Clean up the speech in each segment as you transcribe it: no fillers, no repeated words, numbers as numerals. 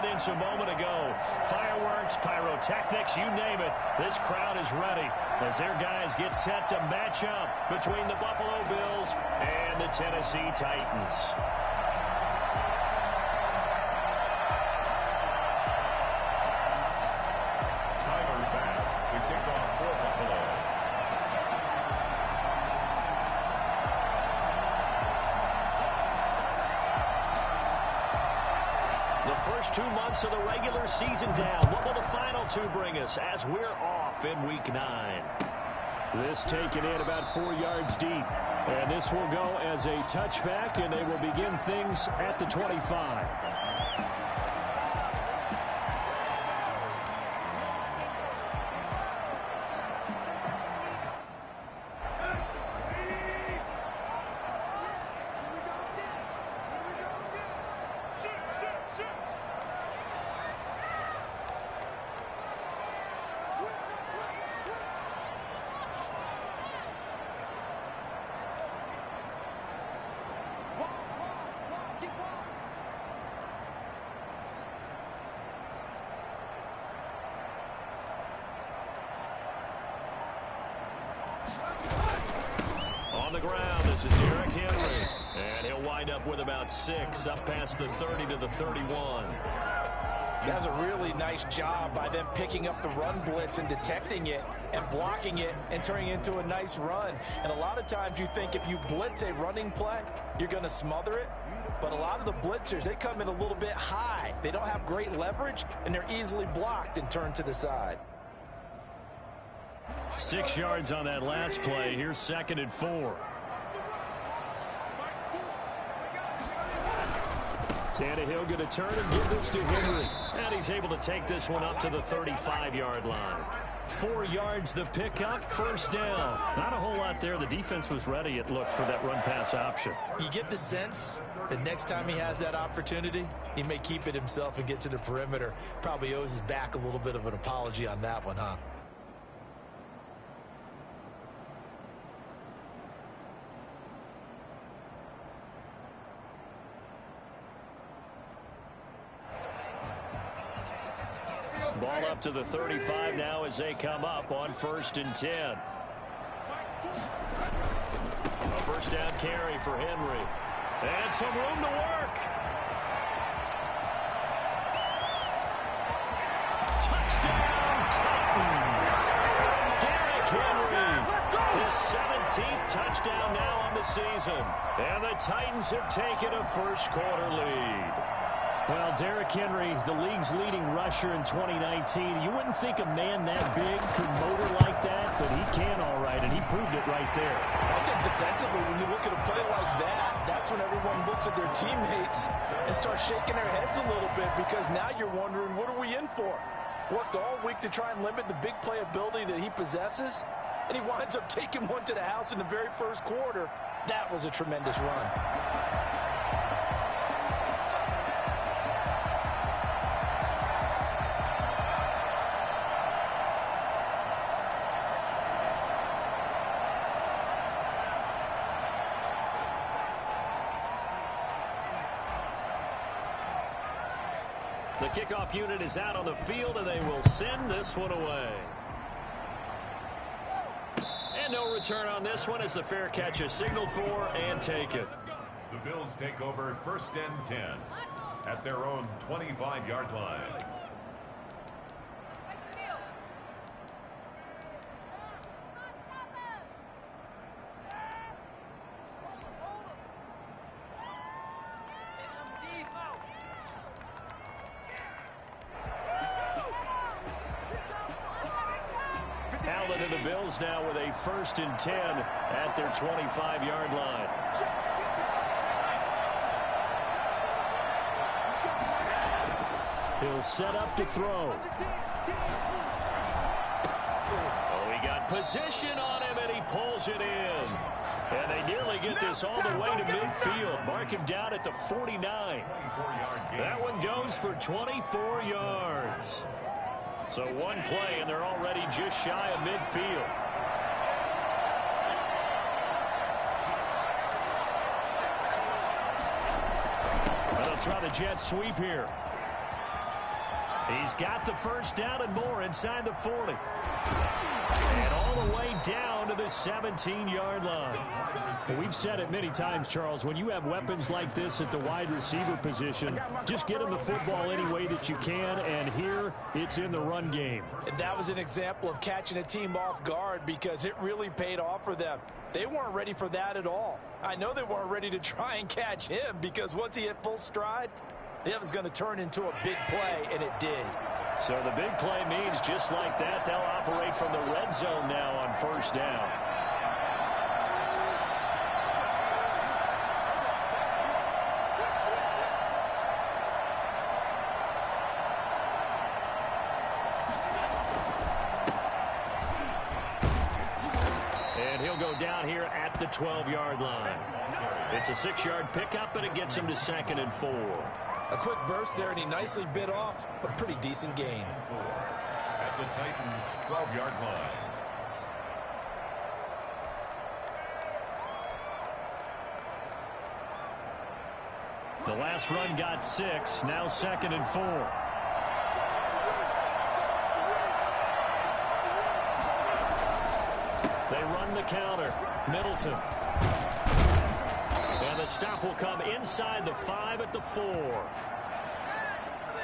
evidence a moment ago. Fireworks, pyrotechnics, you name it. This crowd is ready as their guys get set to match up between the Buffalo Bills and the Tennessee Titans. First 2 months of the regular season down. What will the final two bring us as we're off in Week 9? This taken in about 4 yards deep. And this will go as a touchback, and they will begin things at the 25. On the ground, this is Derrick Henry. And he'll wind up with about 6, up past the 30 to the 31. That's a really nice job by them picking up the run blitz and detecting it and blocking it and turning it into a nice run. And a lot of times you think if you blitz a running play, you're going to smother it. But a lot of the blitzers, they come in a little bit high. They don't have great leverage, and they're easily blocked and turned to the side. 6 yards on that last play. Here's 2nd and 4. Tannehill going to turn and give this to Henry. And he's able to take this one up to the 35-yard line. 4 yards the pickup, first down. Not a whole lot there. The defense was ready, it looked, for that run-pass option. You get the sense that next time he has that opportunity, he may keep it himself and get to the perimeter. Probably owes his back a little bit of an apology on that one, huh? Ball up to the 35 now as they come up on 1st and 10. A first down carry for Henry. And some room to work. Touchdown, Titans. Derrick Henry. His 17th touchdown now on the season. And the Titans have taken a first-quarter lead. Well, Derrick Henry, the league's leading rusher in 2019. You wouldn't think a man that big could motor like that, but he can all right, and he proved it right there. I think defensively, when you look at a play like that, that's when everyone looks at their teammates and starts shaking their heads a little bit, because now you're wondering, what are we in for? Worked all week to try and limit the big play ability that he possesses, and he winds up taking one to the house in the very first quarter. That was a tremendous run. The kickoff unit is out on the field, and they will send this one away. And no return on this one as the fair catch is signaled for and taken. The Bills take over 1st and 10 at their own 25-yard line. Allen and the Bills now with a 1st and 10 at their 25-yard line. He'll set up to throw. Oh, he got position on him, and he pulls it in. And they nearly get this all the way to midfield. Mark him down at the 49. That one goes for 24 yards. So one play, and they're already just shy of midfield. And they'll try the jet sweep here. He's got the first down and more inside the 40. And all the way down to the 17-yard line. Well, we've said it many times, Charles, when you have weapons like this at the wide receiver position, just get them the football any way that you can, and here it's in the run game. And that was an example of catching a team off guard because it really paid off for them. They weren't ready for that at all. I know they weren't ready to try and catch him because once he hit full stride, it was going to turn into a big play, and it did. So the big play means just like that, they'll operate from the red zone now on first down. And he'll go down here at the 12-yard line. It's a 6-yard pickup, and it gets him to 2nd and 4. A quick burst there, and he nicely bit off a pretty decent gain. At the Titans' 12-yard line. The last run got 6, now 2nd and 4. They run the counter. Middleton. And the stop will come inside the 5 at the 4.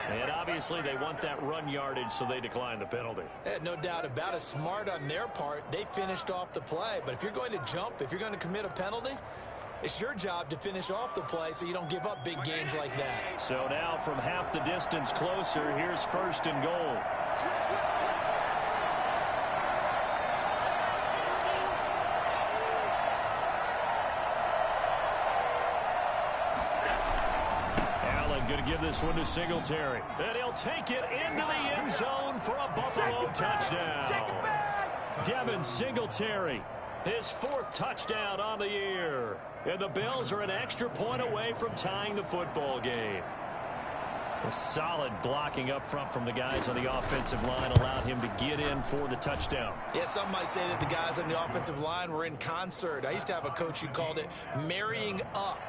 And obviously they want that run yardage, so they decline the penalty. No doubt about it. Smart on their part. They finished off the play. But if you're going to jump, if you're going to commit a penalty, it's your job to finish off the play so you don't give up big gains like that. So now from half the distance closer, here's 1st and goal. Going to give this one to Singletary. And he'll take it into the end zone for a Buffalo touchdown. Devin Singletary, his 4th touchdown on the year. And the Bills are an extra point away from tying the football game. A solid blocking up front from the guys on the offensive line allowed him to get in for the touchdown. Yeah, some might say that the guys on the offensive line were in concert. I used to have a coach who called it marrying up.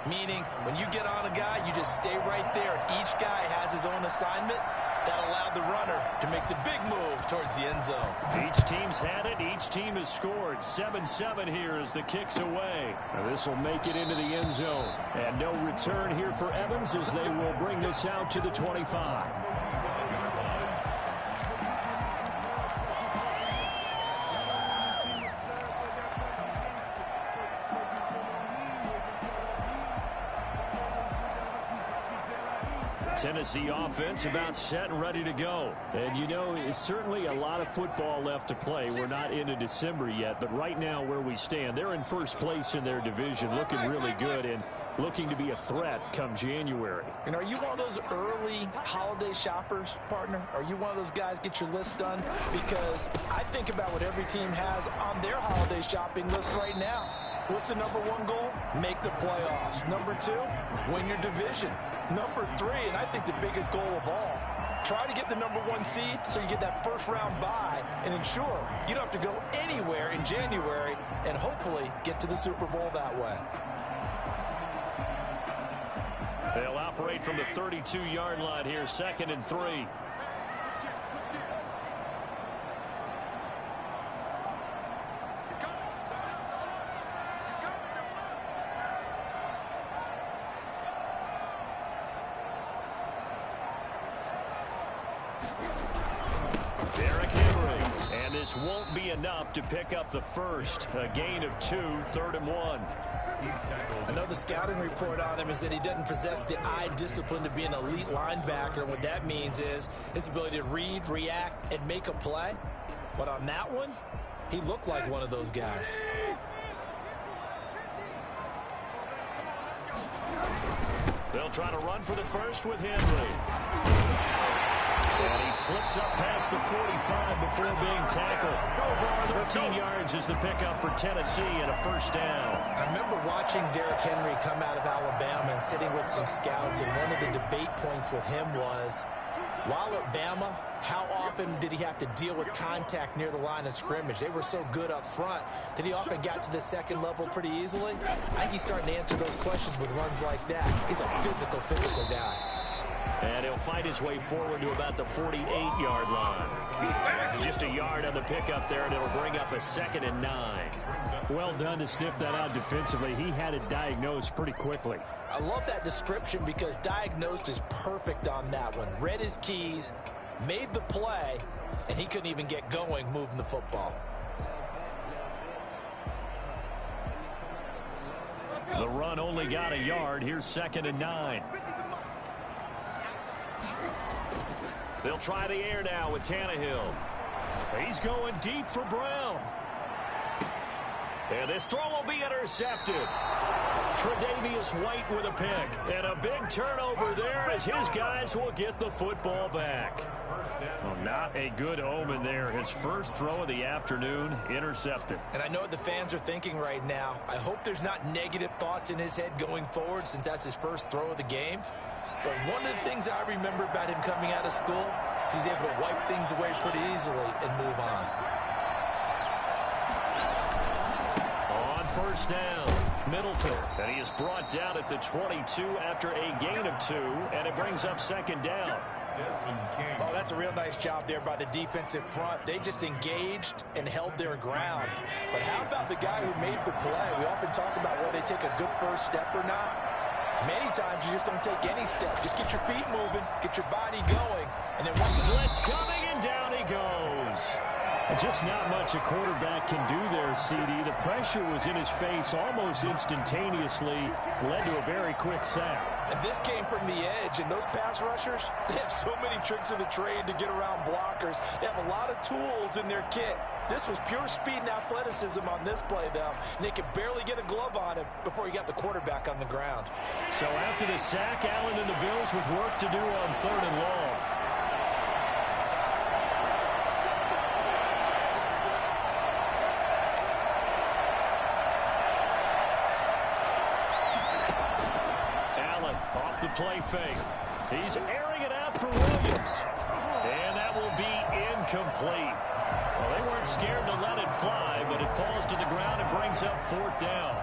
Meaning, when you get on a guy, you just stay right there. And each guy has his own assignment. That allowed the runner to make the big move towards the end zone. Each team's had it. Each team has scored. 7-7 here as the kick's away. Now this will make it into the end zone. And no return here for Evans as they will bring this out to the 25. Tennessee offense about set and ready to go. And, you know, it's certainly a lot of football left to play. We're not into December yet, but right now where we stand, they're in first place in their division, looking really good and looking to be a threat come January. And are you one of those early holiday shoppers, partner? Are you one of those guys get your list done? Because I think about what every team has on their holiday shopping list right now. What's the number 1 goal? Make the playoffs. Number 2, win your division. Number 3, and I think the biggest goal of all, try to get the number 1 seed so you get that first-round bye and ensure you don't have to go anywhere in January and hopefully get to the Super Bowl that way. They'll operate from the 32-yard line here, 2nd and 3. Won't be enough to pick up the first. A gain of 2, 3rd and 1. I know the scouting report on him is that he doesn't possess the eye discipline to be an elite linebacker. And what that means is his ability to read, react, and make a play. But on that one, he looked like one of those guys. They'll try to run for the first with Henry. And he slips up past the 45 before being tackled. 13 yards is the pickup for Tennessee and a first down. I remember watching Derrick Henry come out of Alabama and sitting with some scouts, and one of the debate points with him was, while at Bama, how often did he have to deal with contact near the line of scrimmage? They were so good up front that he often got to the second level pretty easily. I think he's starting to answer those questions with runs like that. He's a physical guy. And he'll fight his way forward to about the 48-yard line. Just a yard on the pickup there, and it'll bring up a 2nd and 9. Well done to sniff that out defensively. He had it diagnosed pretty quickly. I love that description because diagnosed is perfect on that one. Read his keys, made the play, and he couldn't even get going moving the football. The run only got a yard. Here's 2nd and 9. They'll try the air now with Tannehill. He's going deep for Brown. And this throw will be intercepted. Tre'Davious White with a pick. And a big turnover there as his guys will get the football back. Well, not a good omen there. His first throw of the afternoon intercepted. And I know what the fans are thinking right now. I hope there's not negative thoughts in his head going forward since that's his first throw of the game. But one of the things I remember about him coming out of school is he's able to wipe things away pretty easily and move on. On first down, Middleton. And he is brought down at the 22 after a gain of 2. And it brings up 2nd down. Oh, that's a real nice job there by the defensive front. They just engaged and held their ground. But how about the guy who made the play? We often talk about whether they take a good first step or not. Many times you just don't take any step. Just get your feet moving, get your body going, and then blitz coming, and down he goes. Just not much a quarterback can do there, CD. The pressure was in his face almost instantaneously, led to a very quick sack. And this came from the edge, and those pass rushers, they have so many tricks of the trade to get around blockers. They have a lot of tools in their kit. This was pure speed and athleticism on this play, though. And they could barely get a glove on him before he got the quarterback on the ground. So after the sack, Allen and the Bills with work to do on 3rd and long. Off the play fake. He's airing it out for Williams. And that will be incomplete. Well, they weren't scared to let it fly, but it falls to the ground and brings up 4th down.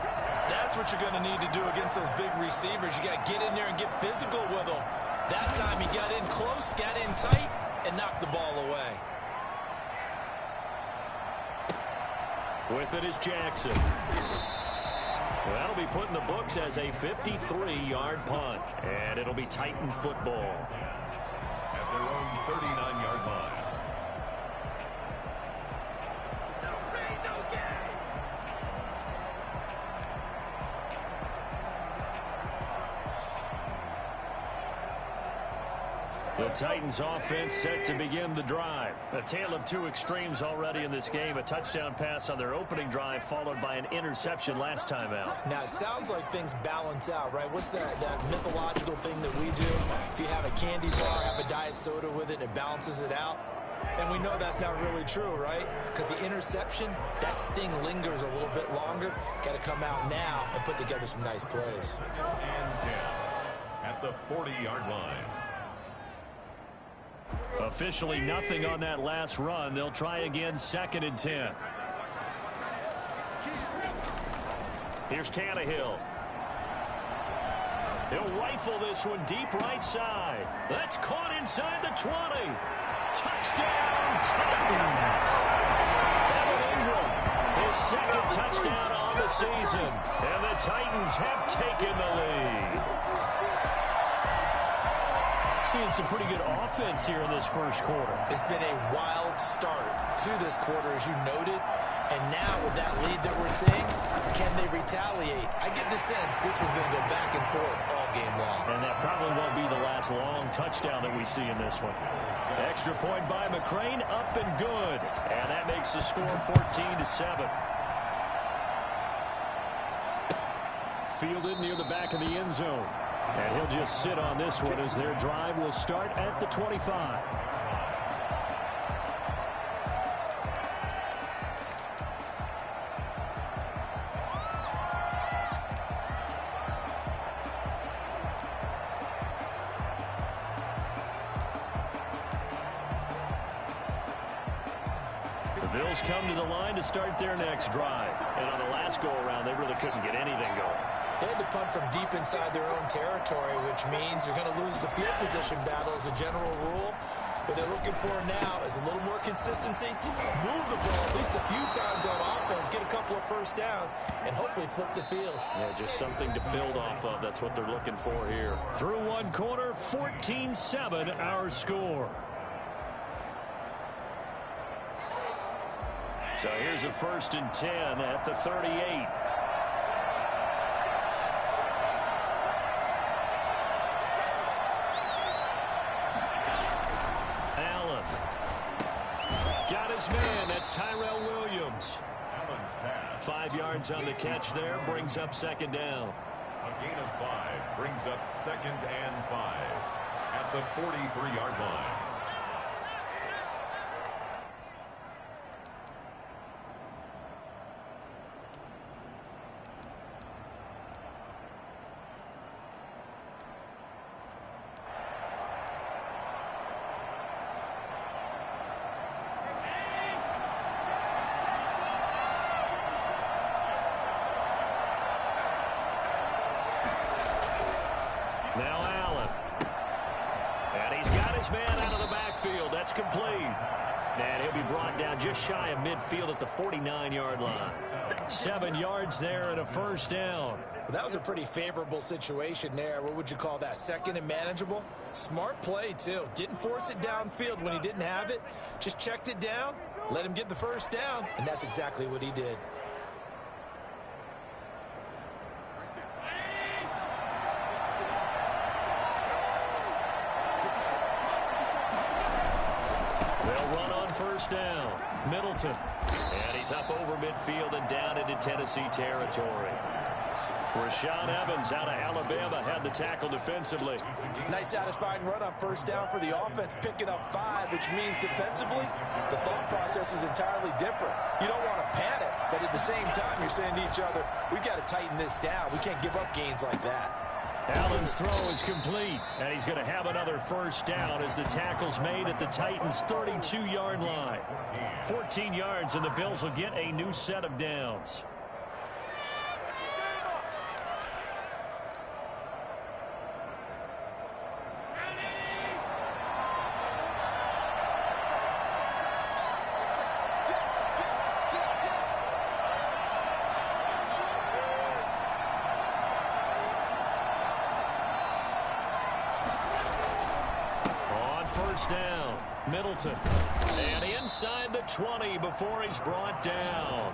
That's what you're going to need to do against those big receivers. You got to get in there and get physical with them. That time he got in close, got in tight, and knocked the ball away. With it is Jackson. That'll be put in the books as a 53-yard punt. And it'll be Titan football. At their own 39-yard line. The Titans offense set to begin the drive. A tale of two extremes already in this game. A touchdown pass on their opening drive followed by an interception last time out. Now, it sounds like things balance out, right? What's that mythological thing that we do? If you have a candy bar, have a diet soda with it, it balances it out. And we know that's not really true, right? Because the interception, that sting lingers a little bit longer. Got to come out now and put together some nice plays. And 10 at the 40-yard line. Officially nothing on that last run. They'll try again, 2nd and 10. Here's Tannehill. He'll rifle this one deep right side. That's caught inside the 20. Touchdown, Titans. Evan Ingram, his second touchdown on the season. And the Titans have taken the lead. Seeing some pretty good offense here in this first quarter. It's been a wild start to this quarter, as you noted. And now with that lead that we're seeing, can they retaliate? I get the sense this one's going to go back and forth all game long. And that probably won't be the last long touchdown that we see in this one. Extra point by McCrane, up and good. And that makes the score 14-7. Fielded near the back of the end zone. And he'll just sit on this one as their drive will start at the 25. The Bills come to the line to start their next drive. And on the last go-around, they really couldn't get anything going. They had to punt from deep inside their own territory, which means you're going to lose the field position battle as a general rule. What they're looking for now is a little more consistency, move the ball at least a few times on offense, get a couple of first downs, and hopefully flip the field. Yeah, just something to build off of. That's what they're looking for here. Through one quarter, 14-7 our score. So here's a 1st and 10 at the 38. Allen. Got his man. That's Tyrell Williams. 5 yards on the catch there. Brings up 2nd down. A gain of 5 brings up 2nd and 5 at the 43-yard line. Now Allen. And he's got his man out of the backfield. That's complete. And he'll be brought down just shy of midfield at the 49-yard line. 7 yards there and a 1st down. Well, that was a pretty favorable situation there. What would you call that? 2nd and manageable? Smart play, too. Didn't force it downfield when he didn't have it. Just checked it down, let him get the 1st down, and that's exactly what he did. They'll run on 1st down. Middleton. And he's up over midfield and down into Tennessee territory. Rashaan Evans out of Alabama had the tackle defensively. Nice satisfying run on 1st down for the offense, picking up 5, which means defensively, the thought process is entirely different. You don't want to panic, but at the same time, you're saying to each other, we've got to tighten this down. We can't give up gains like that. Allen's throw is complete, and he's going to have another 1st down as the tackle's made at the Titans' 32-yard line. 14 yards, and the Bills will get a new set of downs. Down. Middleton. And inside the 20 before he's brought down.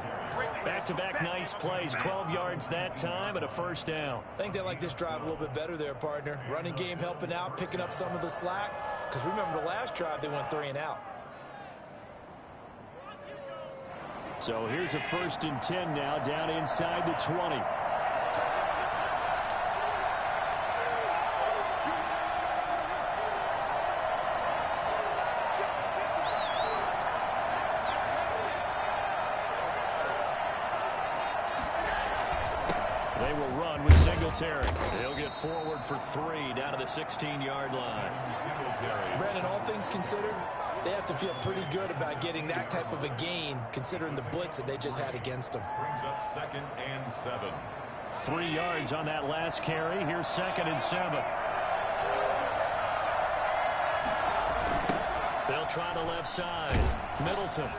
Back-to-back nice plays. 12 yards that time and a 1st down. I think they like this drive a little bit better there, partner. Running game helping out, picking up some of the slack. Because remember the last drive, they went 3 and out. So here's a 1st and 10 now down inside the 20. They will run with Singletary. They'll get forward for 3 down to the 16-yard line. Brandon, all things considered, they have to feel pretty good about getting that type of a gain, considering the blitz that they just had against them. Brings up 2nd and 7. 3 yards on that last carry. Here's 2nd and 7. They'll try the left side. Middleton.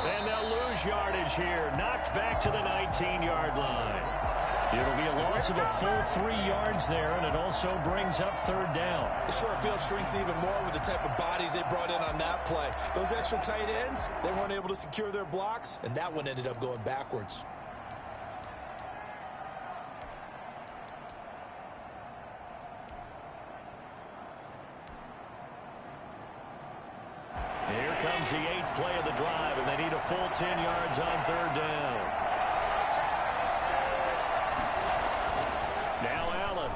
And they'll lose yardage here. Knocked back to the 19-yard line. It'll be a loss of a full 3 yards there, and it also brings up 3rd down. The short field shrinks even more with the type of bodies they brought in on that play. Those extra tight ends, they weren't able to secure their blocks, and that one ended up going backwards. Here comes the 8th play of the drive, and they need a full 10 yards on 3rd down. Now Allen.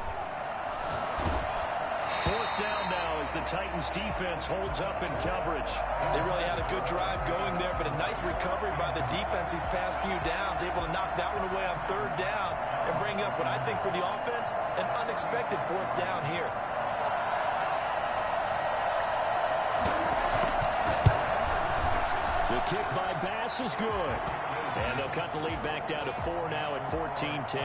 4th down now as the Titans defense holds up in coverage. They really had a good drive going there, but a nice recovery by the defense these past few downs, able to knock that one away on 3rd down and bring up what I think for the offense, an unexpected 4th down here. The kick by Bass is good. And they'll cut the lead back down to 4 now at 14-10.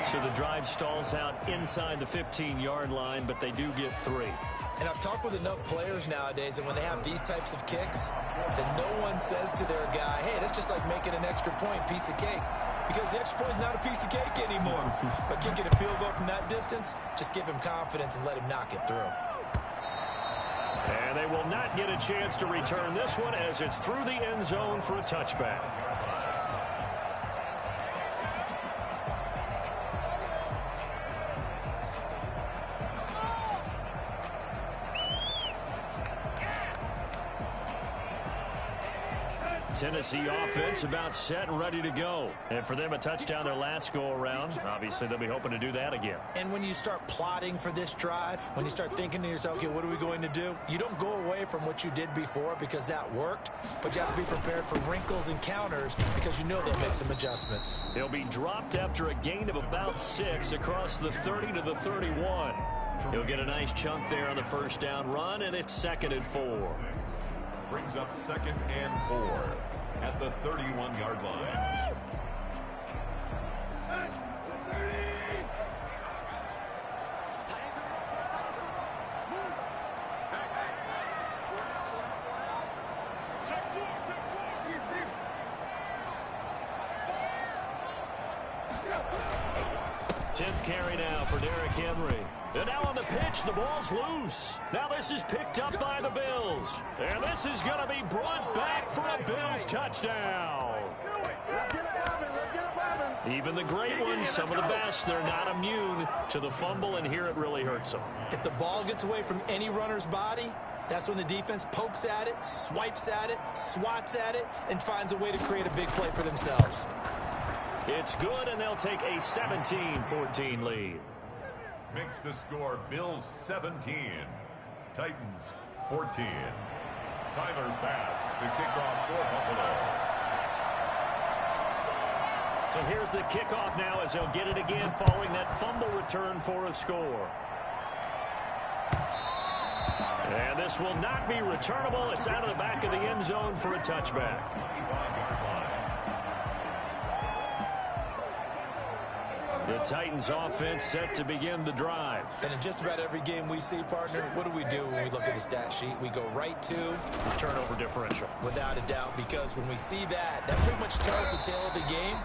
So the drive stalls out inside the 15-yard line, but they do get 3. And I've talked with enough players nowadays, and when they have these types of kicks, that no one says to their guy, hey, that's just like making an extra point, piece of cake. Because the extra point is not a piece of cake anymore. But kicking a field goal from that distance, just give him confidence and let him knock it through. And they will not get a chance to return this one as it's through the end zone for a touchback. Tennessee offense about set and ready to go. And for them, a touchdown their last go-around. Obviously, they'll be hoping to do that again. And when you start plotting for this drive, when you start thinking to yourself, okay, what are we going to do? You don't go away from what you did before because that worked, but you have to be prepared for wrinkles and counters because you know they'll make some adjustments. He'll be dropped after a gain of about 6 across the 30 to the 31. He'll get a nice chunk there on the first down run, and it's 2nd and 4. Brings up 2nd and 4 at the 31-yard line. Tenth carry now for Derrick Henry. And now on the pitch, the ball's loose. Now this is picked up by the Bills. And this is going to be brought back for a Bills touchdown. Even the great ones, some of the best, they're not immune to the fumble, and here it really hurts them. If the ball gets away from any runner's body, that's when the defense pokes at it, swipes at it, swats at it, and finds a way to create a big play for themselves. It's good, and they'll take a 17-14 lead. Makes the score Bills 17, Titans 14. Tyler Bass to kick off for Buffalo. So here's the kickoff now as they'll get it again following that fumble return for a score. And this will not be returnable. It's out of the back of the end zone for a touchback. 25-yard line. The Titans offense set to begin the drive. And in just about every game we see, partner, what do we do when we look at the stat sheet? We go right to the turnover differential. Without a doubt, because when we see that, that pretty much tells the tale of the game.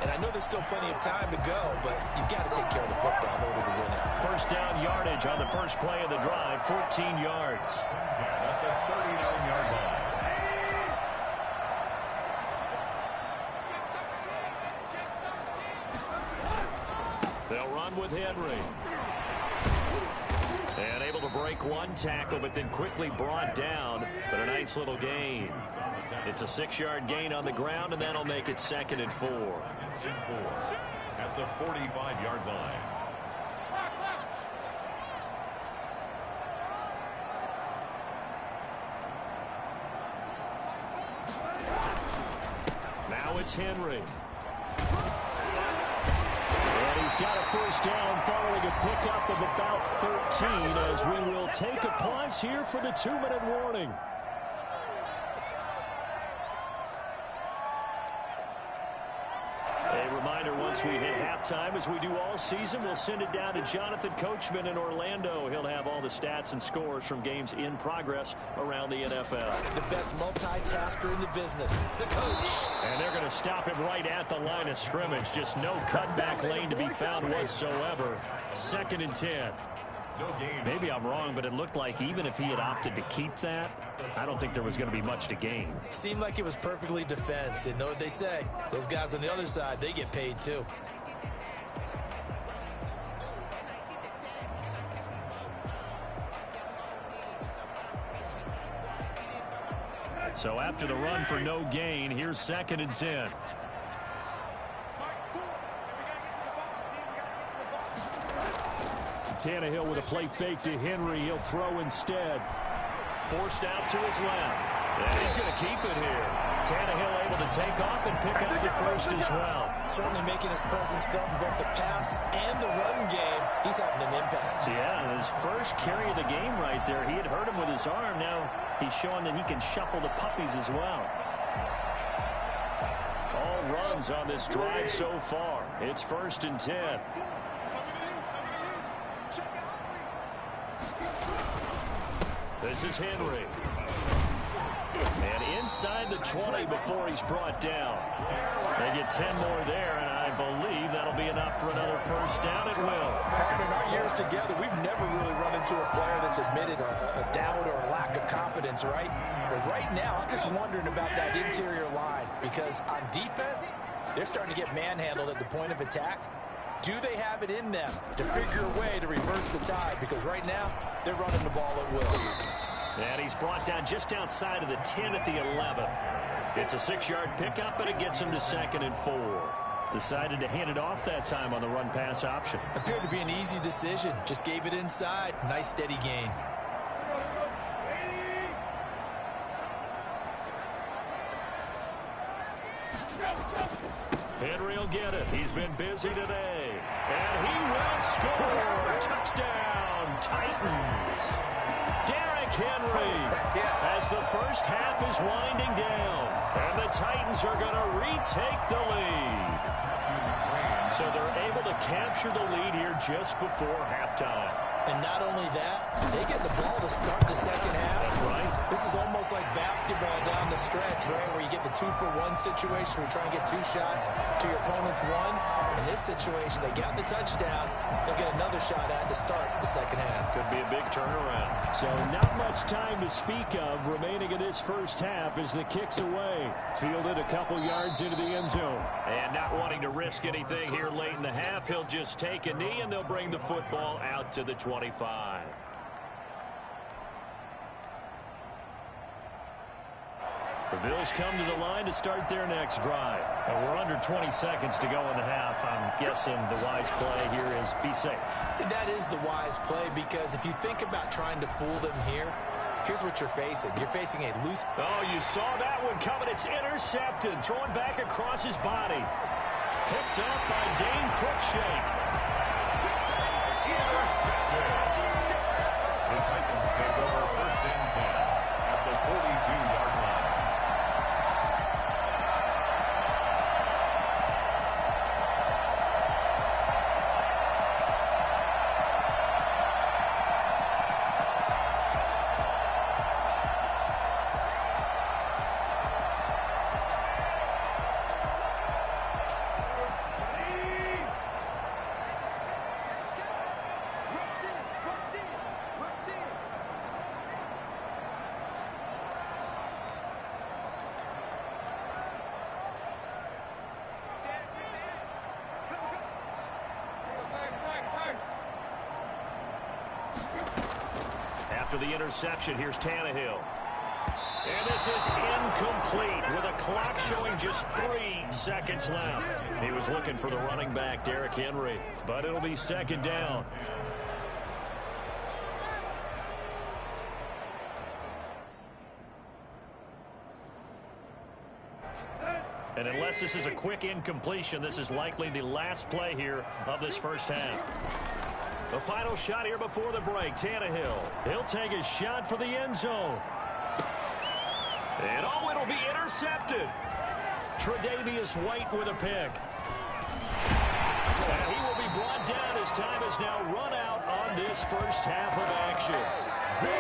And I know there's still plenty of time to go, but you've got to take care of the football in order to win it. First down yardage on the first play of the drive, 14 yards. At the 39-yard line. They'll run with Henry. And able to break one tackle, but then quickly brought down. But a nice little gain. It's a 6-yard gain on the ground, and that'll make it 2nd and 4. At the 45-yard line. Now it's Henry. He's got a first down following a pickup of about 13 as we will take a pause here for the 2-minute warning. A reminder, once we hit halftime, as we do all season, we'll send it down to Jonathan Coachman in Orlando. He'll have all the stats and scores from games in progress around the NFL. The best multitasker in the business, the coach. And they're going to stop him right at the line of scrimmage. Just no cutback lane to be found whatsoever. 2nd and 10. Maybe I'm wrong, but it looked like even if he had opted to keep that, I don't think there was going to be much to gain. Seemed like it was perfectly defense. You know what they say? Those guys on the other side, they get paid too. So after the run for no gain, here's 2nd and 10. Tannehill with a play fake to Henry. He'll throw instead. Forced out to his left. And he's going to keep it here. Tannehill able to take off and pick up the first as well. Certainly making his presence felt in both the pass and the run game. He's having an impact. Yeah, his first carry of the game right there. He had hurt him with his arm. Now he's showing that he can shuffle the puppies as well. All runs on this drive so far. It's 1st and 10. This is Henry. And inside the 20 before he's brought down. They get 10 more there, and I believe that'll be enough for another first down. It will. In our years together, we've never really run into a player that's admitted a doubt or a lack of confidence, right? But right now, I'm just wondering about that interior line, because on defense, they're starting to get manhandled at the point of attack. Do they have it in them to figure a way to reverse the tide? Because right now, they're running the ball at will. And he's brought down just outside of the 10 at the 11. It's a 6-yard pickup, and it gets him to 2nd and 4. Decided to hand it off that time on the run-pass option. Appeared to be an easy decision. Just gave it inside. Nice, steady gain. Henry will get it. He's been busy today. And he will score. Touchdown, Titans. Derrick Henry as the first half is winding down. And the Titans are going to retake the lead. So they're able to capture the lead here just before halftime. And not only that, they get the ball to start the second half. That's right. This is almost like basketball down the stretch, right, where you get the 2-for-1 situation where you try and get 2 shots to your opponent's 1. In this situation, they got the touchdown. They'll get another shot at to start the second half. Could be a big turnaround. So not much time to speak of remaining in this first half as the kick's away. Fielded a couple yards into the end zone. And not wanting to risk anything here late in the half, he'll just take a knee, and they'll bring the football out to the 25. The Bills come to the line to start their next drive. And we're under 20 seconds to go in the half. I'm guessing the wise play here is be safe. That is the wise play, because if you think about trying to fool them here, here's what you're facing. You're facing a loose... Oh, you saw that one coming. It's intercepted. Throwing back across his body. Picked up by Dane Cruikshank. The Titans take over 1st and 10 at the 42-yard line. After the interception, here's Tannehill. And this is incomplete with a clock showing just 3 seconds left. He was looking for the running back, Derrick Henry, but it'll be 2nd down. And unless this is a quick incompletion, this is likely the last play here of this first half. The final shot here before the break. Tannehill. He'll take a shot for the end zone. And oh, it'll be intercepted. Tre'Davious White with a pick. And he will be brought down as time is now run out on this first half of action.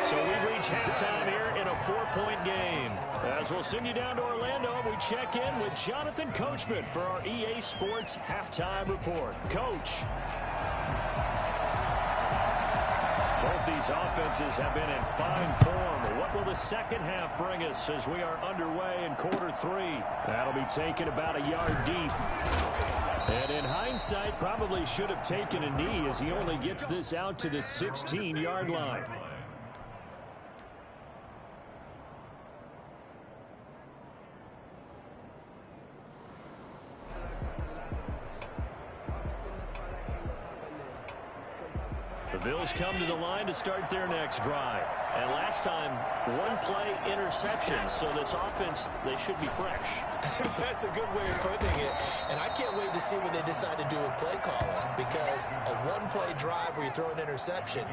So we reach halftime here in a 4-point game. As we'll send you down to Orlando, we check in with Jonathan Coachman for our EA Sports Halftime Report. Coach. Both these offenses have been in fine form. What will the second half bring us as we are underway in quarter 3? That'll be taken about a yard deep. And in hindsight, probably should have taken a knee as he only gets this out to the 16-yard line. The Bills come to the line to start their next drive. And last time, 1-play interception. So this offense, they should be fresh. That's a good way of putting it. And I can't wait to see what they decide to do with play calling. Because a 1-play drive where you throw an interception,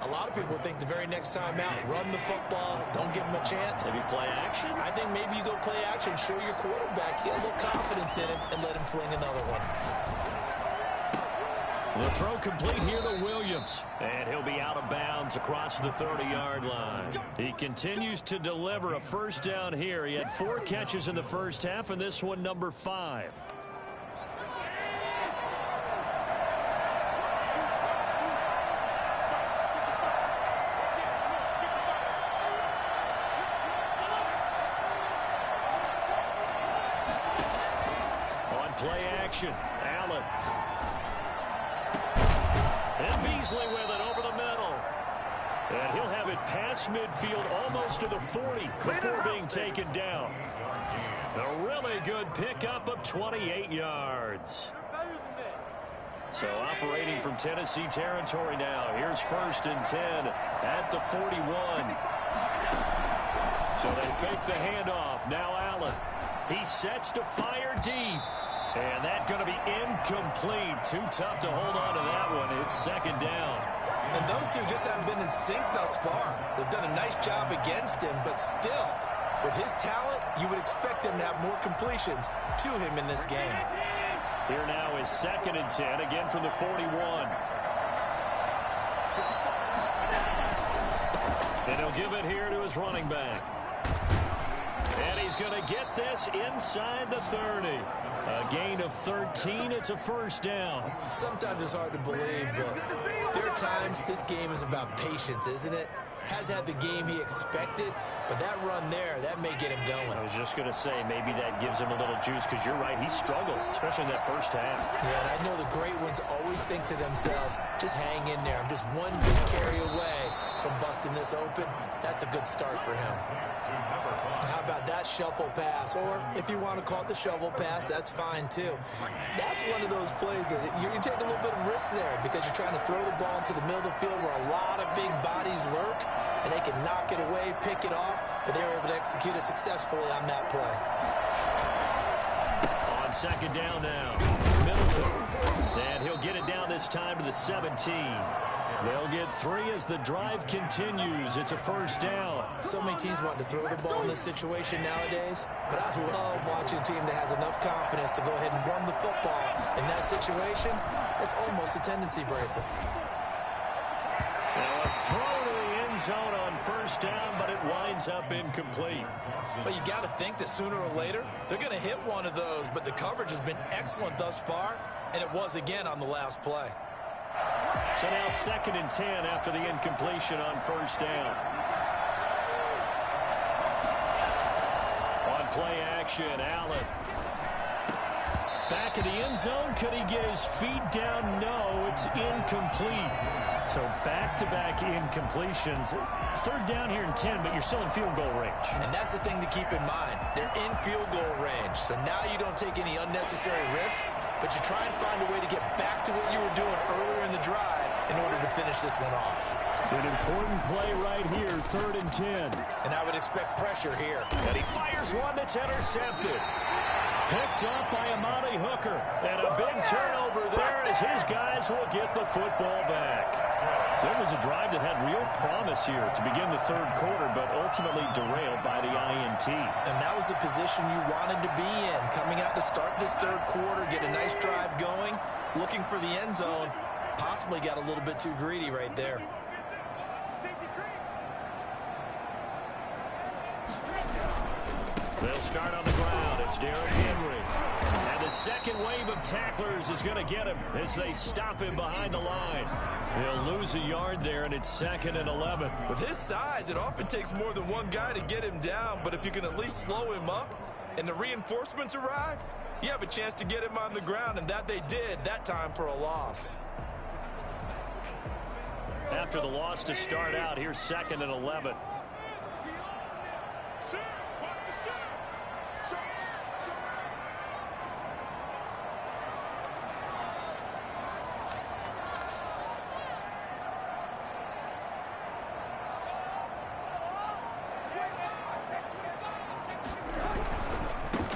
A lot of people think the very next time out, run the football, don't give him a chance. Maybe play action? I think maybe you go play action, show your quarterback, get a little confidence in him, and let him fling another one. The throw complete here to Williams. And he'll be out of bounds across the 30-yard line. He continues to deliver a first down here. He had 4 catches in the first half, and this one number 5. On play action, Allen. And Beasley with it over the middle. And he'll have it past midfield almost to the 40 before being taken down. A really good pickup of 28 yards. So operating from Tennessee territory now. Here's 1st and 10 at the 41. So they fake the handoff. Now Allen. He sets to fire deep. And that's going to be incomplete. Too tough to hold on to that one. It's 2nd down. And those two just haven't been in sync thus far. They've done a nice job against him, but still, with his talent, you would expect them to have more completions to him in this game. Here now is 2nd and 10, again from the 41. And he'll give it here to his running back. And he's going to get this inside the 30. A gain of 13. It's a first down. Sometimes it's hard to believe, but there are times this game is about patience, isn't it? Has had the game he expected, but that run there, that may get him going. I was just going to say, maybe that gives him a little juice, because you're right, he struggled, especially in that first half. Yeah, and I know the great ones always think to themselves, just hang in there. I'm just one big carry away from busting this open. That's a good start for him. How about that shuffle pass? Or if you want to call it the shovel pass, that's fine too. That's one of those plays that you take a little bit of risk there because you're trying to throw the ball into the middle of the field where a lot of big bodies lurk, and they can knock it away, pick it off, but they were able to execute it successfully on that play. On 2nd down now, Middleton. And he'll get it down this time to the 17. They'll get 3 as the drive continues. It's a first down. So many teams want to throw the ball in this situation nowadays, but I love watching a team that has enough confidence to go ahead and run the football. In that situation, it's almost a tendency breaker. Now a throw to the end zone on first down, but it winds up incomplete. But you got to think that sooner or later, they're going to hit one of those, but the coverage has been excellent thus far, and it was again on the last play. So now 2nd and 10 after the incompletion on first down. On play action, Allen. Back in the end zone. Could he get his feet down? No, it's incomplete. So back-to-back incompletions. 3rd down here and 10, but you're still in field goal range. And that's the thing to keep in mind. They're in field goal range. So now you don't take any unnecessary risks, but you try and find a way to get back to what you were doing earlier in the drive in order to finish this one off. An important play right here, 3rd and 10. And I would expect pressure here. And he fires one that's intercepted. Picked up by Amani Hooker. And a big turnover there as his guys will get the football back. So it was a drive that had real promise here to begin the 3rd quarter, but ultimately derailed by the INT. And that was the position you wanted to be in. Coming out to start this 3rd quarter, get a nice drive going, looking for the end zone. Possibly got a little bit too greedy right there. They'll start on the ground. It's Derrick Henry. And the second wave of tacklers is going to get him as they stop him behind the line. He'll lose a yard there, and it's 2nd and 11. With his size, it often takes more than one guy to get him down, but if you can at least slow him up and the reinforcements arrive, you have a chance to get him on the ground, and that they did that time for a loss. After the loss to start out, here's 2nd and 11.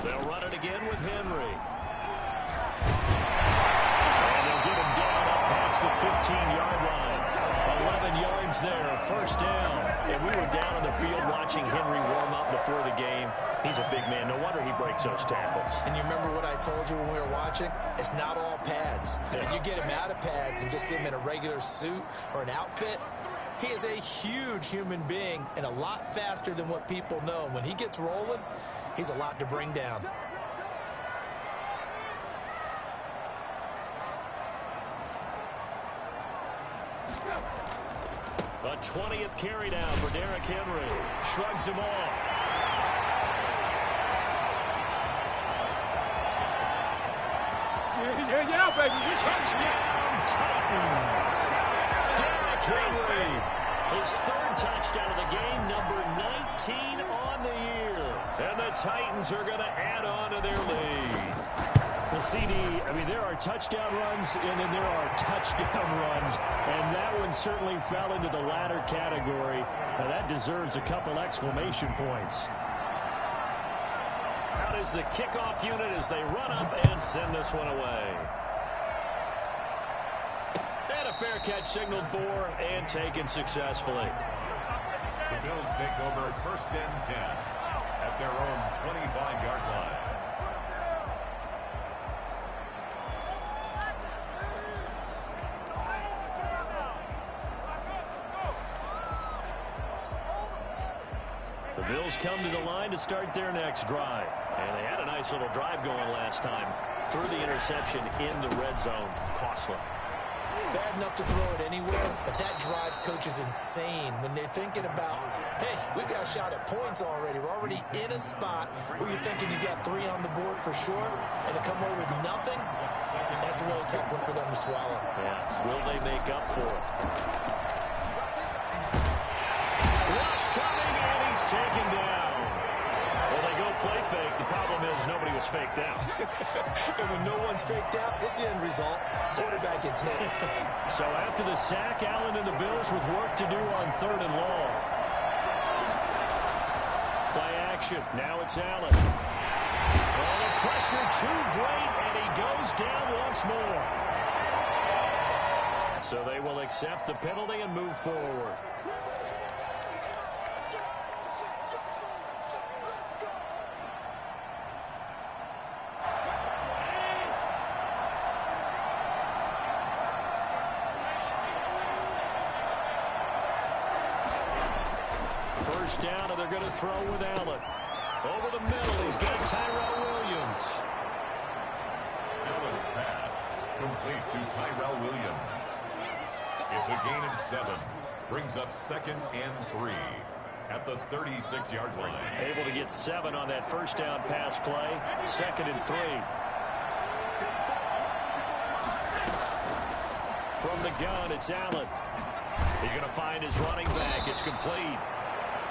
They'll run it again with Henry. And they'll get him down up past the 15-yard line. A 11 yards there, first down. And we were down on the field watching Henry warm up before the game. He's a big man. No wonder he breaks those tackles. And you remember what I told you when we were watching? It's not all pads. When you get him out of pads and just see him in a regular suit or an outfit, he is a huge human being and a lot faster than what people know. When he gets rolling, he's a lot to bring down. A 20th carry down for Derrick Henry. Shrugs him off. Yeah, baby. Touchdown, Titans. Derrick Henry. His third touchdown of the game, number 19 on the year. And the Titans are going to add on to their lead. Well, CD, I mean, there are touchdown runs, and then there are touchdown runs, and that one certainly fell into the latter category. Now, that deserves a couple exclamation points. Out is the kickoff unit as they run up and send this one away. And a fair catch signaled for and taken successfully. The Bills take over first and 10 at their own 25-yard line. The Bills come to the line to start their next drive. And they had a nice little drive going last time. Threw the interception in the red zone. Costly. Bad enough to throw it anywhere, but that drives coaches insane when they're thinking about, hey, we've got a shot at points already. We're already in a spot where you're thinking you got 3 on the board for sure, and to come away with nothing, that's a really tough one for them to swallow. Yeah. Will they make up for it? Rush coming, and he's taken down. Well, they go play fake. The problem is nobody was faked out. And when no one's faked out, what's the end result? Quarterback gets hit. So after the sack, Allen and the Bills with work to do on 3rd and long. Play action. Now it's Allen. Oh, the pressure too great, and he goes down once more. So they will accept the penalty and move forward. First down, and they're going to throw with Allen. Over the middle, he's got Tyrell Williams. Allen's pass complete to Tyrell Williams. It's a gain of 7. Brings up 2nd and 3 at the 36-yard line. Able to get 7 on that first down pass play. 2nd and 3. From the gun, it's Allen. He's going to find his running back. It's complete.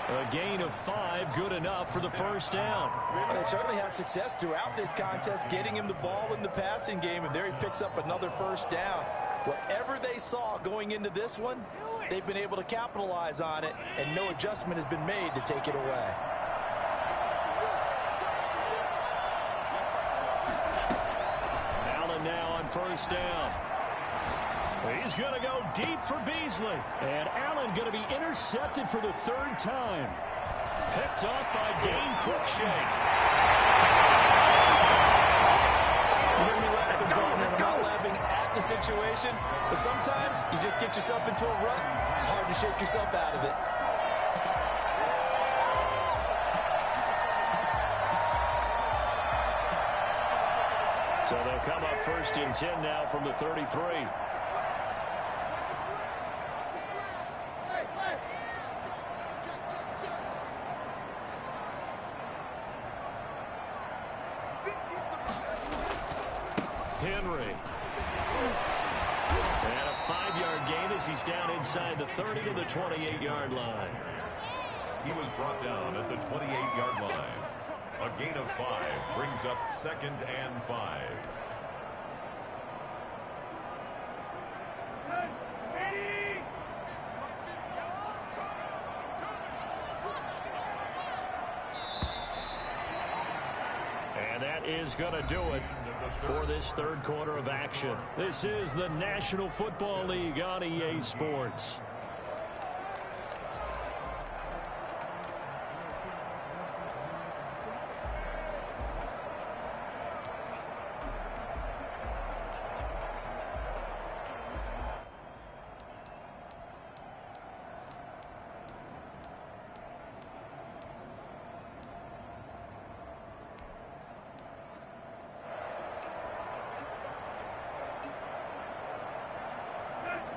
A gain of 5, good enough for the first down. Well, they certainly had success throughout this contest, getting him the ball in the passing game, and there he picks up another first down. Whatever they saw going into this one, they've been able to capitalize on it, and no adjustment has been made to take it away. Allen now on first down. He's going to go deep for Beasley. And Allen going to be intercepted for the 3rd time. Picked off by Dane Cruikshank. You hear me laughing, Dalton, I'm not laughing at the situation, but sometimes you just get yourself into a rut. It's hard to shake yourself out of it. So they'll come up 1st and 10 now from the 33. Henry. And a 5-yard gain as he's down inside the 30 to the 28-yard line. He was brought down at the 28-yard line. A gain of 5 brings up 2nd and 5. And that is going to do it for this 3rd quarter of action. This is the National Football League on EA Sports.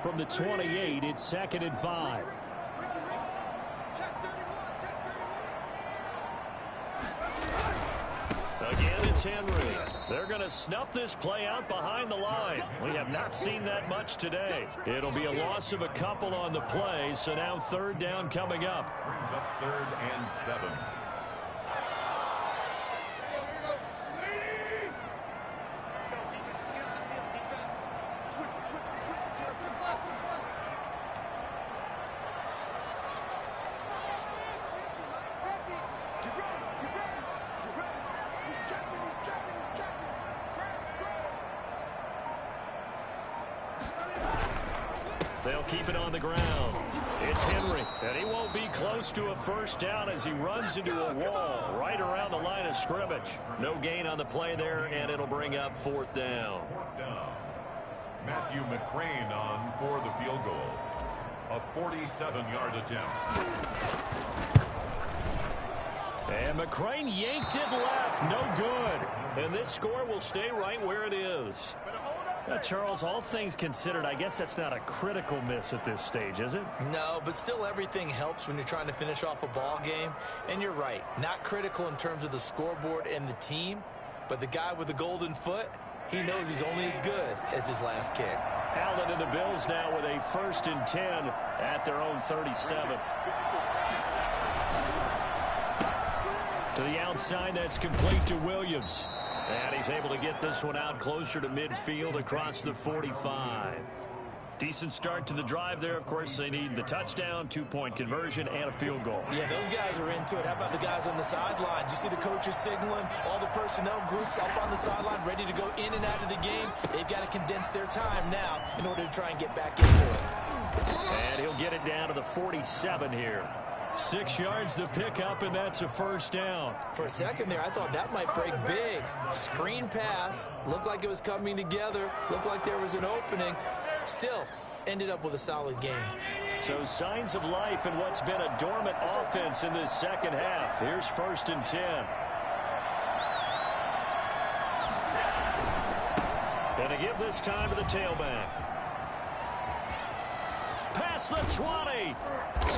From the 28, it's 2nd and 5. Again, it's Henry. They're going to snuff this play out behind the line. We have not seen that much today. It'll be a loss of a couple on the play, so now 3rd down coming up. Brings up 3rd and 7. They'll keep it on the ground. It's Henry, and he won't be close to a 1st down as he runs into a wall right around the line of scrimmage. No gain on the play there, and it'll bring up 4th down. 4th down. Matthew McCrane on for the field goal. A 47-yard attempt. And McCrane yanked it left. No good. And this score will stay right where it is. Charles, all things considered, I guess that's not a critical miss at this stage, is it? No, but still everything helps when you're trying to finish off a ball game. And you're right, not critical in terms of the scoreboard and the team, but the guy with the golden foot, he knows he's only as good as his last kick. Allen and the Bills now with a 1st and 10 at their own 37. To the outside, that's complete to Williams. And he's able to get this one out closer to midfield across the 45. Decent start to the drive there. Of course, they need the touchdown, 2-point conversion, and a field goal. Yeah, those guys are into it. How about the guys on the sidelines? You see the coaches signaling, all the personnel groups up on the sideline ready to go in and out of the game. They've got to condense their time now in order to try and get back into it. And he'll get it down to the 47 here. 6 yards the pickup, and that's a 1st down. For a second there, I thought that might break big. Screen pass. Looked like it was coming together. Looked like there was an opening. Still, ended up with a solid game. So signs of life in what's been a dormant offense in this 2nd half. Here's 1st and 10. And to give this time to the tailback. Past the 20.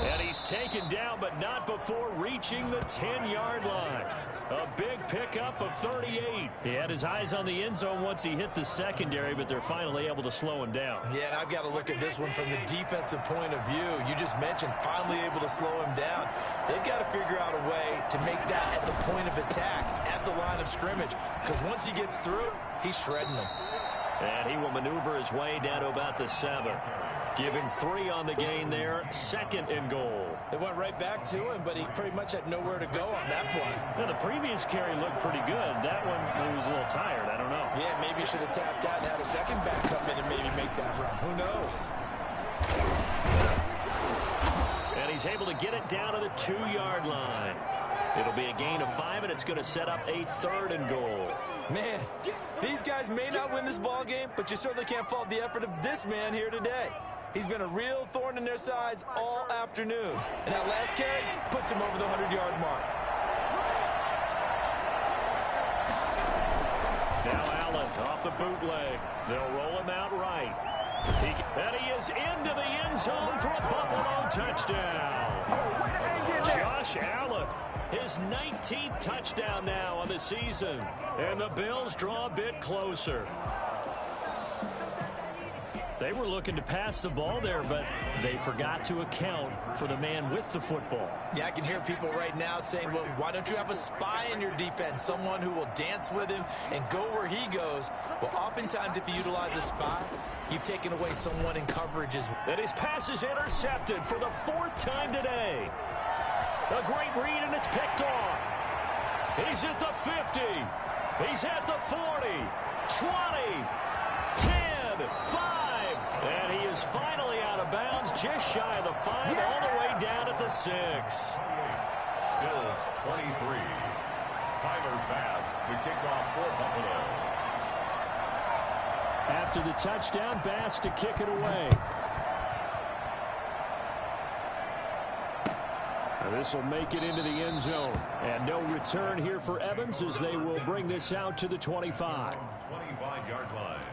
And he's taken down, but not before reaching the 10-yard line. A big pickup of 38. He had his eyes on the end zone once he hit the secondary, but they're finally able to slow him down. Yeah, and I've got to look at this one from the defensive point of view. You just mentioned finally able to slow him down. They've got to figure out a way to make that at the point of attack, at the line of scrimmage, because once he gets through, he's shredding them. And he will maneuver his way down to about the 7. Give him 3 on the gain there. 2nd and goal. They went right back to him, but he pretty much had nowhere to go on that play. Well, the previous carry looked pretty good. That one, he was a little tired. I don't know. Yeah, maybe he should have tapped out and had a second back come in and maybe make that run. Who knows? And he's able to get it down to the 2-yard line. It'll be a gain of 5, and it's going to set up a 3rd and goal. Man, these guys may not win this ball game, but you certainly can't fault the effort of this man here today. He's been a real thorn in their sides all afternoon. And that last carry puts him over the 100-yard mark. Now Allen off the bootleg. They'll roll him out right. And he is into the end zone for a Buffalo touchdown. Josh Allen, his 19th touchdown now on the season. And the Bills draw a bit closer. They were looking to pass the ball there, but they forgot to account for the man with the football. Yeah, I can hear people right now saying, well, why don't you have a spy in your defense, someone who will dance with him and go where he goes? Well, oftentimes if you utilize a spy, you've taken away someone in coverages. And his pass is intercepted for the 4th time today. A great read, and it's picked off. He's at the 50. He's at the 40, 20, 10, 5. And he is finally out of bounds, just shy of the 5, all the way down at the 6. Bills 23. Tyler Bass, the kickoff for Buffalo. After the touchdown, Bass to kick it away. This will make it into the end zone. And no return here for Evans as they will bring this out to the 25. 25-yard line.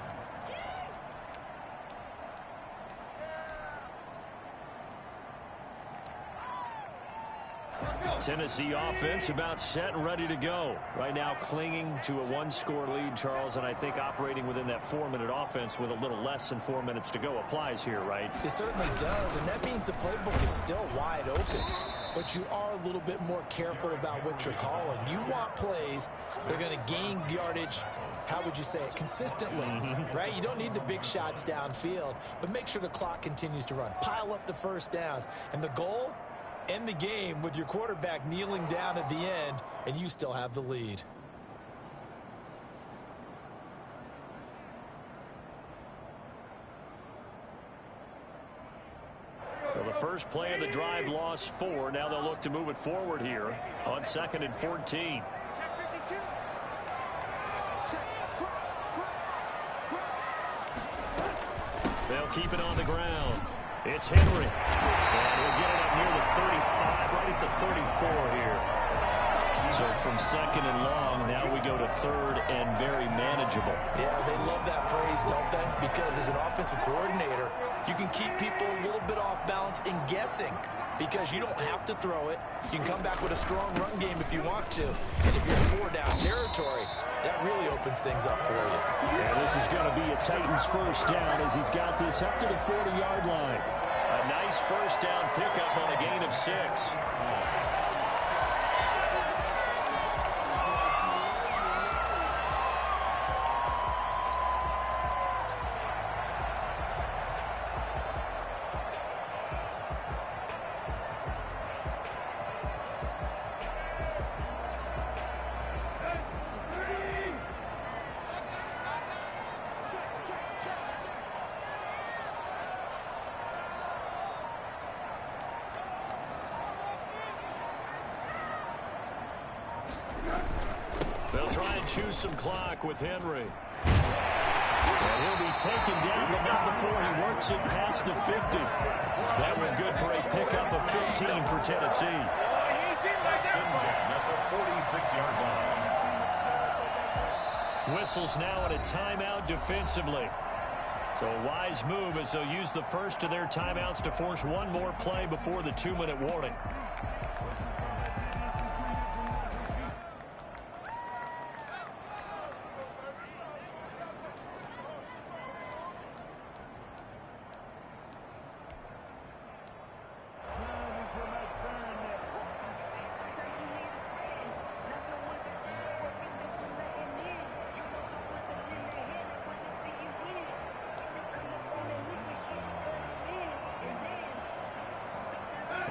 Tennessee offense about set and ready to go. Right now clinging to a one-score lead, Charles, and I think operating within that 4-minute offense with a little less than 4 minutes to go applies here, right? It certainly does, and that means the playbook is still wide open. But you are a little bit more careful about what you're calling. You want plays that are going to gain yardage, how would you say it, consistently, right? You don't need the big shots downfield, but make sure the clock continues to run. Pile up the first downs. And the goal, end the game with your quarterback kneeling down at the end, and you still have the lead. Well, the first play of the drive lost 4. Now they'll look to move it forward here on 2nd and 14. They'll keep it on the ground. It's Henry. And he'll get it up near the 35, right at the 34 here. So from 2nd and long, now we go to 3rd and very manageable. Yeah, they love that phrase, don't they? Because as an offensive coordinator, you can keep people a little bit off balance and guessing because you don't have to throw it. You can come back with a strong run game if you want to. And if you're in 4-down territory, that really opens things up for you. And this is going to be a Titans first down as he's got this up to the 40-yard line. A nice first down pickup on a gain of 6. They'll try and choose some clock with Henry. And he'll be taken down, but not before he works it past the 50. That one good for a pickup of 15 for Tennessee. At the 46-yard line. Whistles now at a timeout defensively. So a wise move as they'll use the first of their timeouts to force one more play before the 2-minute warning.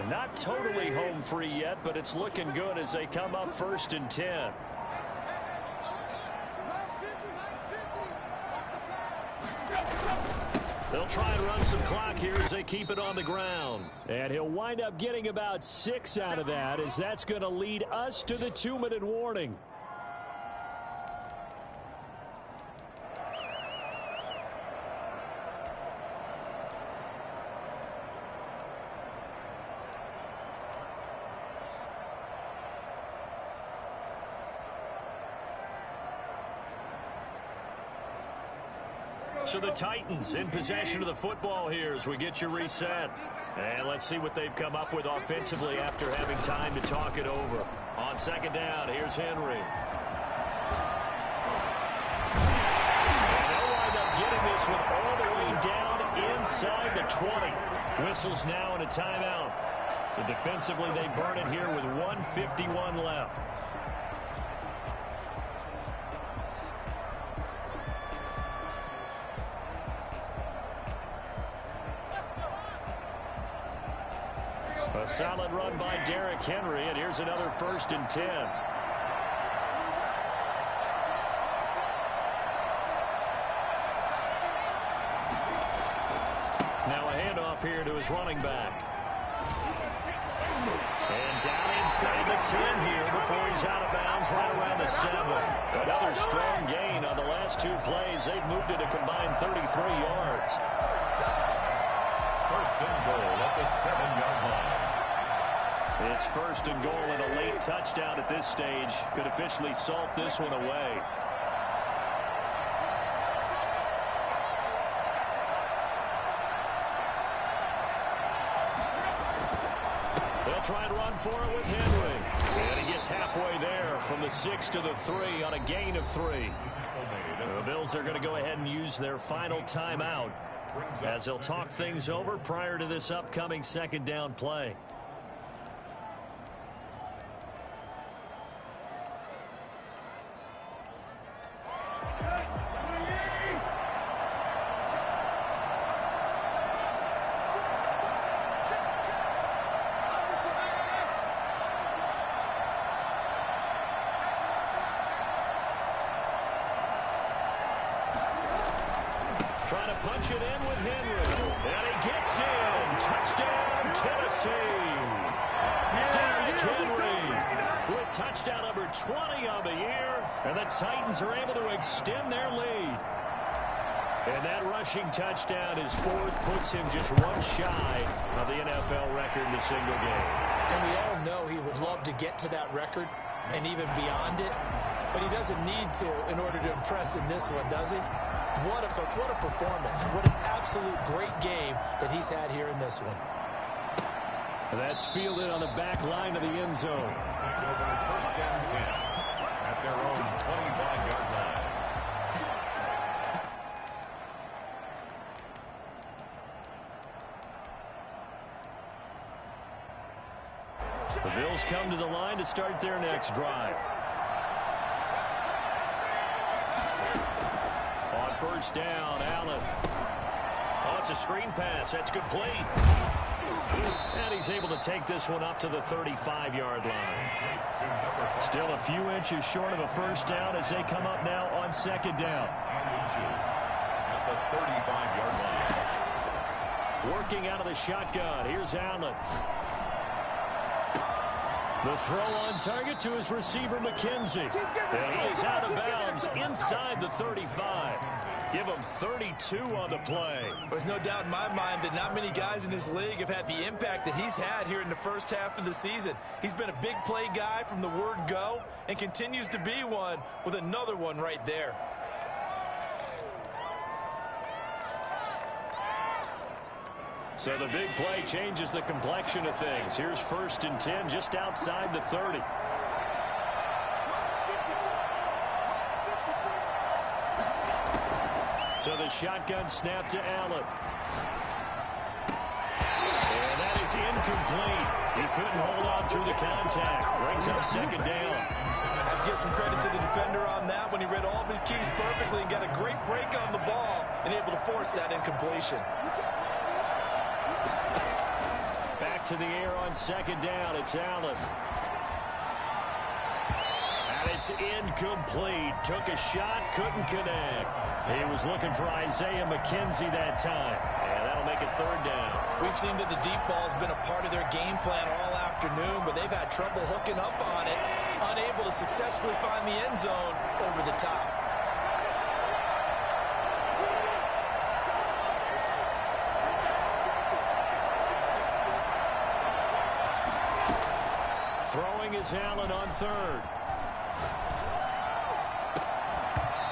Not totally home free yet, but it's looking good as they come up 1st and 10. They'll try and run some clock here as they keep it on the ground. And he'll wind up getting about 6 out of that, as that's going to lead us to the 2-minute warning. So the Titans in possession of the football here as we get you reset. And let's see what they've come up with offensively after having time to talk it over. On 2nd down, here's Henry. And they'll wind up getting this one all the way down inside the 20. Whistles now in a timeout. So defensively, they burn it here with 1:51 left. A solid run by Derrick Henry, and here's another 1st and 10. Now a handoff here to his running back. And down inside the 10 here before he's out of bounds right around the 7. Another strong gain on the last 2 plays. They've moved it a combined 33 yards. 1st and goal at the 7-yard line. It's 1st and goal and a late touchdown at this stage. Could officially salt this one away. They'll try and run for it with Henry. And he gets halfway there from the 6 to the 3 on a gain of 3. The Bills are going to go ahead and use their final timeout as they'll talk things over prior to this upcoming second down play. Trying to punch it in with Henry. And he gets in. Touchdown, Tennessee. Derrick Henry with touchdown number 20 on the year. And the Titans are able to extend their lead. And that rushing touchdown, his fourth, puts him just one shy of the NFL record in a single game. And we all know he would love to get to that record and even beyond it. But he doesn't need to in order to impress in this one, does he? What a performance. What an absolute great game that he's had here in this one. That's fielded on the back line of the end zone. First down 10 at their own 25-yard line. The Bills come to the line to start their next drive. On first down, Allen. Oh, it's a screen pass. That's complete. And he's able to take this one up to the 35-yard line. Still a few inches short of a first down as they come up now on second down. At the 35-yard line. Working out of the shotgun. Here's Allen. The throw on target to his receiver, McKenzie. And he is out of bounds inside the 35. Give him 32 on the play. There's no doubt in my mind that not many guys in this league have had the impact that he's had here in the first half of the season. He's been a big play guy from the word go and continues to be one with another one right there. So the big play changes the complexion of things. Here's first and 10 just outside the 30. So the shotgun snap to Allen. And that is incomplete. He couldn't hold on through the contact. Brings up second down. I'd give some credit to the defender on that when he read all of his keys perfectly and got a great break on the ball and able to force that incompletion. Back to the air on second down. It's Allen. And it's incomplete. Took a shot, couldn't connect. He was looking for Isaiah McKenzie that time. And that'll make it third down. We've seen that the deep ball has been a part of their game plan all afternoon, but they've had trouble hooking up on it, unable to successfully find the end zone over the top. Throwing is Allen on third.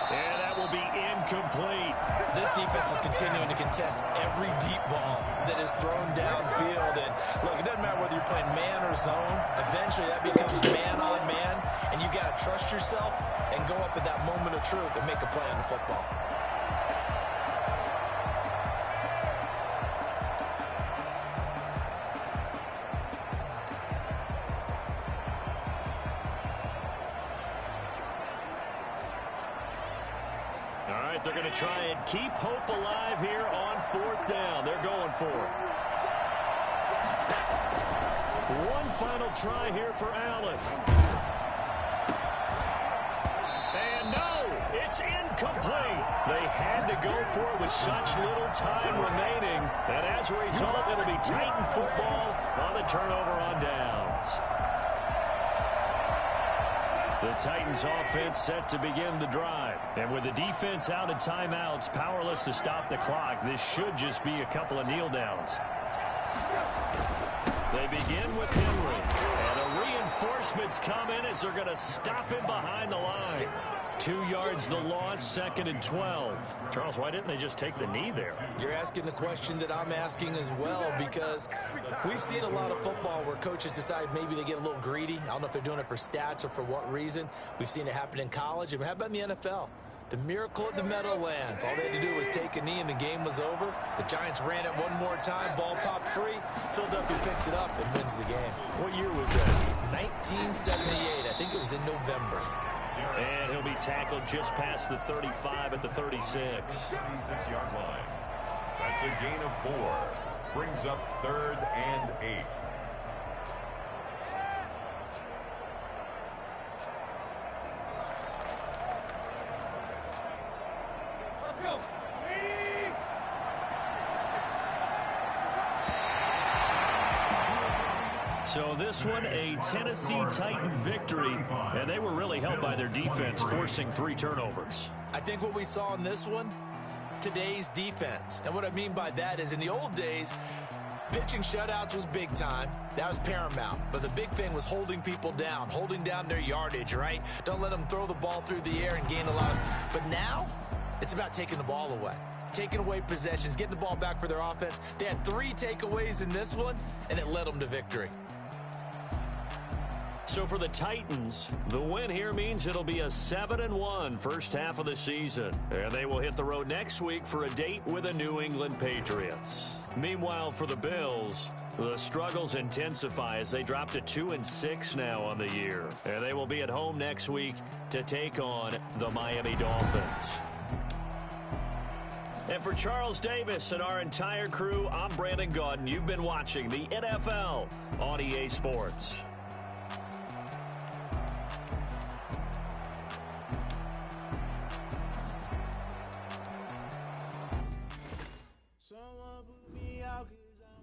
And that will be incomplete. This defense is continuing to contest every deep ball that is thrown downfield. And look, it doesn't matter whether you're playing man or zone. Eventually that becomes man on man. And you got to trust yourself and go up at that moment of truth and make a play on the football. They're going to try and keep hope alive here on fourth down. They're going for it. One final try here for Allen. And no, it's incomplete. They had to go for it with such little time remaining. And as a result, it'll be Titan football on the turnover on downs. The Titans offense set to begin the drive. And with the defense out of timeouts, powerless to stop the clock, this should just be a couple of kneel downs. They begin with Henry. And a Reinforcements come in as they're going to stop him behind the line. 2 yards the loss, 2nd and 12. Charles, why didn't they just take the knee there? You're asking the question that I'm asking as well, because we've seen a lot of football where coaches decide maybe they get a little greedy. I don't know if they're doing it for stats or for what reason. We've seen it happen in college. And how about in the NFL? The miracle at the Meadowlands. All they had to do was take a knee and the game was over. The Giants ran it one more time. Ball popped free. Philadelphia picks it up and wins the game. What year was that? 1978. I think it was in November. And he'll be tackled just past the 35 at the 36. 36-yard line. That's a gain of 4. Brings up 3rd and 8. So this one, a Tennessee Titan victory, and they were really helped by their defense, forcing 3 turnovers. I think what we saw in this one, today's defense. And what I mean by that is in the old days, pitching shutouts was big time. That was paramount. But the big thing was holding people down, holding down their yardage, right? Don't let them throw the ball through the air and gain a lot. But now, it's about taking the ball away. Taking away possessions, getting the ball back for their offense. They had 3 takeaways in this one, and it led them to victory. So for the Titans, the win here means it'll be a 7-1 first half of the season. And they will hit the road next week for a date with the New England Patriots. Meanwhile, for the Bills, the struggles intensify as they drop to 2-6 now on the year. And they will be at home next week to take on the Miami Dolphins. And for Charles Davis and our entire crew, I'm Brandon Gaudin. You've been watching the NFL on EA Sports.